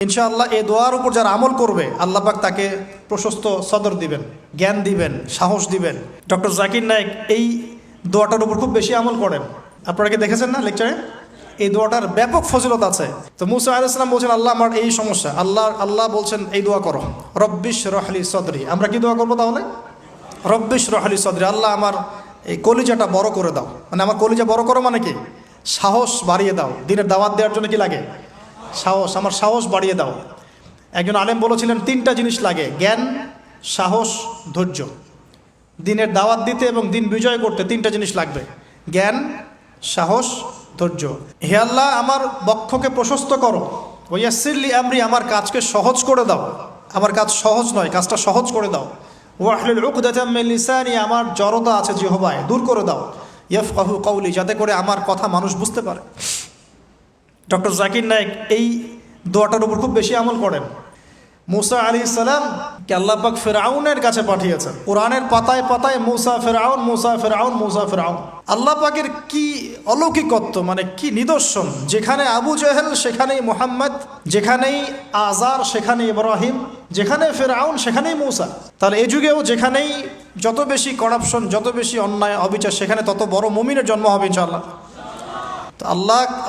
ইনশাআল্লাহ এই দোয়ার উপর যারা আমল করবে আল্লাহ পাক তাকে প্রশস্ত সদর দিবেন, জ্ঞান দিবেন, সাহস দিবেন। ডক্টর জাকির নায়েক এই দোয়াটার উপর খুব বেশি আমল করেন। আপনারা কি দেখেছেন না লেকচারে? এই দোয়াটার ব্যাপক ফজিলত আছে। তো মুসা আলাইহিস সালাম বলছেন, আল্লাহ আমার এই সমস্যা, আল্লাহ বলছেন এই দোয়া করো, রব্বিশ রহলি সদরি। আমরা কি দোয়া করবো তাহলে? রব্বিশ রহলি সদরি, আল্লাহ আমার এই কলিজাটা বড় করে দাও। মানে আমার কলিজা বড় করো মানে কি? সাহস বাড়িয়ে দাও। দিনের দাওয়াত দেওয়ার জন্য কি লাগে? সাহস। আমার সাহস বাড়িয়ে দাও। একজন আলেম বলেছিলেন 3টা জিনিস লাগে, জ্ঞান, সাহস, ধৈর্য। দিনের দাওয়াত দিতে এবং দিন বিজয় করতে 3টা জিনিস লাগবে, জ্ঞান, সাহস, ধৈর্য। হে আল্লাহ আমার বক্ষকে প্রশস্ত করো, ওয়াসসিরলি আমরি, আমার কাজকে সহজ করে দাও। আমার কাজ সহজ নয়, কাজটা সহজ করে দাও। ওয়াহলুল উকদাতাম মিন লিসানি, আমার জড়তা আছে জিহ্বায়, দূর করে দাও। ইয়াফকাহু কওলি, যাতে করে আমার কথা মানুষ বুঝতে পারে। ডক্টর জাকির নায়েক এই দোয়াটার উপর খুব বেশি আমল করেন। মুসা আলাইহিস সালাম কে আল্লাহ পাক ফিরআউনের কাছে পাঠিয়েছেন। কোরআনের পাতায় পাতায় মুসা ফিরআউন, মুসা ফিরআউন, মুসা ফিরআউন। আল্লাহ পাকের কি অলৌকিকত্ব, মানে কি নিদর্শন! যেখানে আবু জেহেল সেখানেই মুহাম্মদ, যেখানেই আজার সেখানেই ইব্রাহিম, যেখানে ফিরআউন সেখানেই মুসা। তাহলে এই যুগেও যেখানেই যত বেশি করাপশন, যত বেশি অন্যায় অবিচার, সেখানে তত বড় মুমিনের জন্ম হবে ইনশাআল্লাহ। তো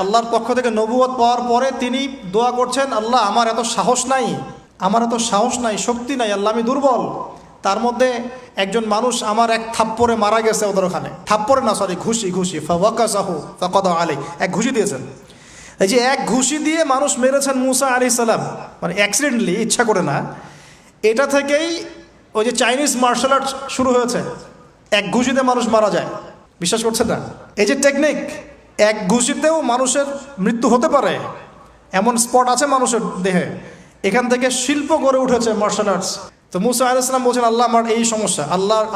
আল্লাহর পক্ষ থেকে নবুয়ত পাওয়ার পরে তিনি দোয়া করছেন, আল্লাহ আমার এত সাহস নাই, শক্তি নাই, আল্লাহ আমি দুর্বল। তার মধ্যে একজন মানুষ আমার এক থাপ্পড়ে মারা গেছে ওদের ওখানে। থাপ্পড়ে না, সরি, ঘুষি। ফাওয়াকাসাহু ফাকাদা আলাইহি, এক ঘুষি দিয়েছেন। এই যে এক ঘুষি দিয়ে মানুষ মেরেছেন মুসা আলাইহিস সালাম, মানে অ্যাক্সিডেন্টলি, ইচ্ছা করে না। এটা থেকেই ওই যে চাইনিজ মার্শাল আর্ট শুরু হয়েছে। এক ঘুষিতে মানুষ মারা যায়, বিশ্বাস করছেন না? এই যে টেকনিক, এক ঘুষিতেও মানুষের মৃত্যু হতে পারে, এমন স্পট আছে মানুষের দেহে। এখান থেকে শিল্প গড়ে উঠেছে মার্শাল আর্টস। তো মুসা আলাইহিস সালাম বলছেন, আল্লাহ আমার এই সমস্যা,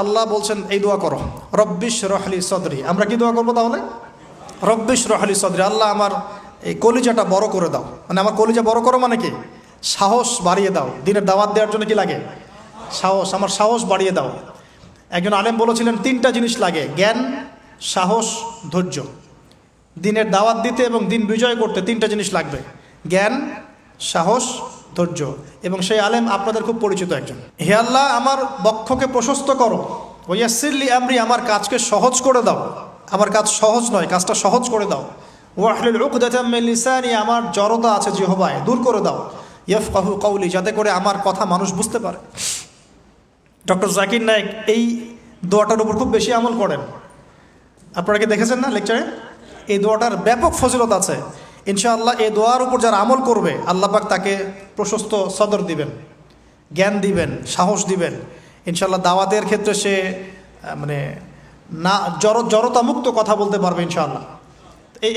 আল্লাহ বলছেন এই দোয়া করো, রব্বিশ রহলি সদরি। আমরা কি দোয়া করবো তাহলে? রব্বিশ রহলি সদরি, আল্লাহ আমার এই কলিজাটা বড় করে দাও। মানে আমার কলিজা বড় করো মানে কি? সাহস বাড়িয়ে দাও। দিনের দাওয়াত দেওয়ার জন্য কি লাগে? সাহস। আমার সাহস বাড়িয়ে দাও। একজন আলেম বলেছিলেন 3টা জিনিস লাগে, জ্ঞান, সাহস, ধৈর্য। দিনের দাওয়াত দিতে এবং দিন বিজয় করতে 3টা জিনিস লাগবে, জ্ঞান, সাহস, ধৈর্য। এবং সেই আলেম আপনাদের খুব পরিচিত একজন। হে আল্লাহ আমার বক্ষকে প্রশস্ত করো, ওয়াসসিরলি আমরি, আমার কাজকে সহজ করে দাও। আমার কাজ সহজ নয়, কাজটা সহজ করে দাও। ওয়াহলুল উকদাতাম মিন লিসানি, আমার জড়তা আছে জিহ্বায়, দূর করে দাও। ইয়াফকাহু কওলি, যাতে করে আমার কথা মানুষ বুঝতে পারে। ডক্টর জাকির নায়েক এই দোয়াটার উপর খুব বেশি আমল করেন। আপনারা কি দেখেছেন না লেকচারে? এই দোয়াটার ব্যাপক ফজিলত আছে। ইনশাআল্লাহ এই দোয়ার উপর যারা আমল করবে আল্লাহ পাক তাকে প্রশস্ত সদর দিবেন, জ্ঞান দিবেন, সাহস দিবেন। ইনশাআল্লাহ দাওয়াতের ক্ষেত্রে সে মানে না জড়তা মুক্ত কথা বলতে পারবে ইনশাআল্লাহ।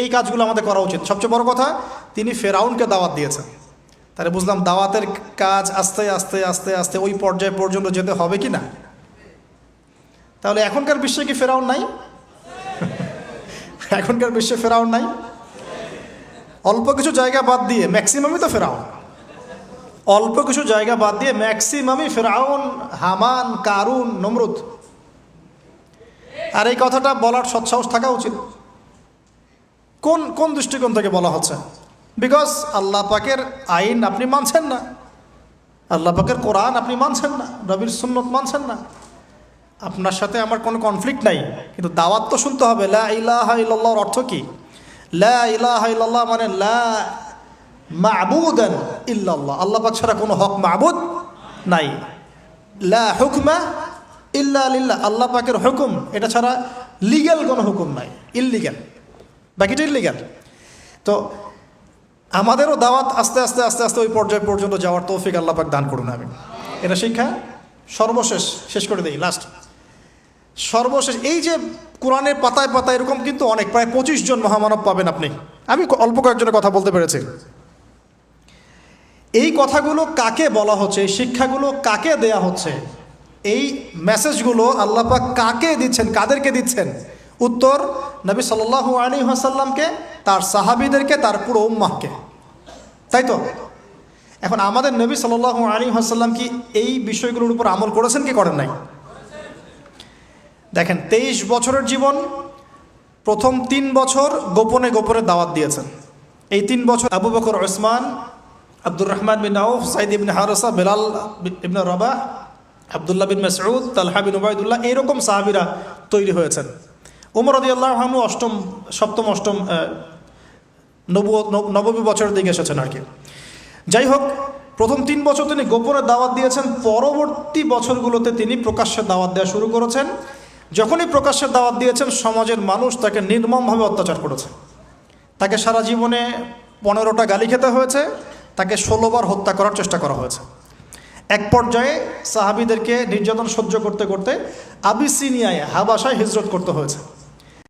এই কাজগুলো আমাদের করা উচিত। সবচেয়ে বড় কথা, তিনি ফেরাউনকে দাওয়াত দিয়েছেন। তাহলে বুঝলাম দাওয়াতের কাজ আস্তে আস্তে আস্তে আস্তে ওই পর্যায় পর্যন্ত যেতে হবে কি না? তাহলে এখনকার বিশ্বে কি ফেরাউন নাই? এখনকার বিশ্বে ফেরাউন নাই? অল্প কিছু জায়গা বাদ দিয়ে ম্যাক্সিমামই তো ফেরাউন। অল্প কিছু জায়গা বাদ দিয়ে ম্যাক্সিমামই ফেরাউন, হামান, কারুন, নমরুদ। আর এই কথাটা বলার সৎসাহস থাকা উচিত। কোন দৃষ্টিকোণ থেকে বলা হচ্ছে? বিকজ আল্লাহ পাকের আইন আপনি মানছেন না, আল্লাহ পাকের কোরআন আপনি মানছেন না, নবীর সুন্নত মানছেন না। আপনার সাথে আমার কোনো কনফ্লিক্ট নাই, কিন্তু দাওয়াত তো শুনতে হবে। লা ইলাহা ইল্লাল্লাহর অর্থ কি? লা ইলাহা ইল্লাল্লাহ মানে লা মা'বুদান ইল্লাল্লাহ, আল্লাহ পাক ছাড়া কোনো হক মা'বুদ নাই। লা হুকমা ইল্লা লিল্লাহ, আল্লাহ পাকের হুকুম এটা ছাড়া লিগ্যাল কোনো হুকুম নাই, ইল্লিগ্যাল, বাকিটা ইল্লিগ্যাল। তো আমাদেরও দাওয়াত আস্তে আস্তে আস্তে আস্তে ওই পর্যায় পর্যন্ত যাওয়ার তৌফিক আল্লাহ পাক দান করুন। আমি এটা শিক্ষা সর্বশেষ শেষ করে দিই, লাস্ট সর্বশেষ। এই যে কোরআনের পাতায় পাতায় এরকম কিন্তু অনেক, প্রায় 25 জন মহামানব পাবেন আপনি। আমি অল্প কয়েকজনের কথা বলতে পেরেছি। এই কথাগুলো কাকে বলা হচ্ছে, এই শিক্ষাগুলো কাকে দেয়া হচ্ছে, এই মেসেজগুলো আল্লাহ পাক কাকে দিচ্ছেন, কাদেরকে দিচ্ছেন? উত্তর, নবী সাল্লাল্লাহু আলাইহি ওয়াসাল্লামকে, তার সাহাবীদেরকে, তার পুরো উম্মাহকে, তাই তো? এখন আমাদের নবী সাল্লাল্লাহু আলাইহি ওয়াসাল্লাম কি এই বিষয়গুলোর উপর আমল করেছেন কি করেন নাই? দেখেন, 23 বছরের জীবন, প্রথম 3 বছর গোপনে গোপনে দাওয়াত দিয়েছেন। এই 3 বছর আবু বকর, ওসমান, আব্দুর রহমান বিন আউফ, সাইদ ইবনে হারেসা, বেলাল ইবনে রবাহ, আবদুল্লাহ বিন মাসউদ, তালহা বিন উবাইদুল্লাহ, এইরকম সাহাবীরা তৈরি হয়েছেন। ওমর রাদিয়াল্লাহু আনহু সপ্তম অষ্টম নববী বছরের দিকে এসেছেন আর কি। যাই হোক, প্রথম 3 বছর তিনি গোপনে দাওয়াত দিয়েছেন, পরবর্তী বছরগুলোতে তিনি প্রকাশ্যে দাওয়াত দেওয়া শুরু করেছেন। যখনই প্রকাশ্যে দাওয়াত দিয়েছেন, সমাজের মানুষ তাকে নির্মমভাবে অত্যাচার করেছে। তাকে সারা জীবনে 15টা গালি খেতে হয়েছে, তাকে 16 বার হত্যা করার চেষ্টা করা হয়েছে। এক পর্যায়ে সাহাবীদেরকে নির্যাতন সহ্য করতে করতে আবিসিনিয়ায়, হাবাসায় হিজরত করতে হয়েছে।